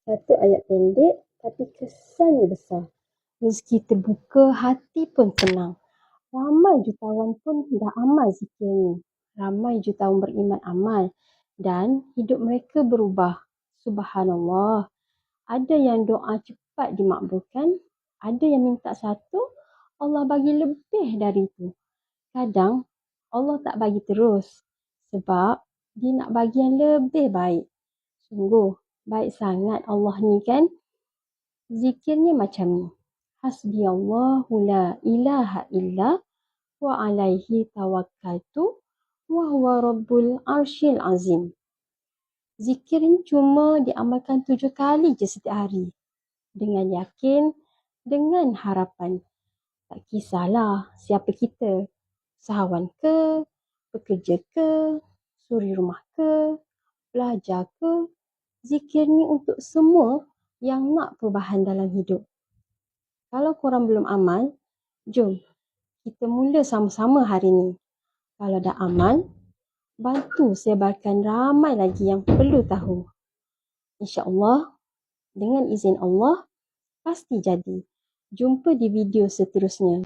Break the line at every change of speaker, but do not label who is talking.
Satu ayat pendek tapi kesannya besar. Rezeki terbuka, hati pun tenang. Ramai jutawan pun dah amal zikir ni. Ramai jutawan beriman amal. Dan hidup mereka berubah. Subhanallah. Ada yang doa cepat dimakbulkan. Ada yang minta satu, Allah bagi lebih dari itu. Kadang Allah tak bagi terus. Sebab dia nak bagi yang lebih baik. Sungguh baik sangat Allah ni kan. Zikirnya macam ni. Hasbiyallahu la ilaha illa wa alaihi tawakkaltu wa huwa rabbul arsyil azim. Zikir ni cuma diamalkan 7 kali je setiap hari. Dengan yakin, dengan harapan. Tak kisahlah siapa kita. Usahawan ke, pekerja ke, suri rumah ke, belajar ke. Zikir ni untuk semua yang nak perubahan dalam hidup. Kalau korang belum amal, jom kita mula sama-sama hari ni. Kalau dah amal, bantu sebarkan ramai lagi yang perlu tahu. InsyaAllah, dengan izin Allah, pasti jadi. Jumpa di video seterusnya.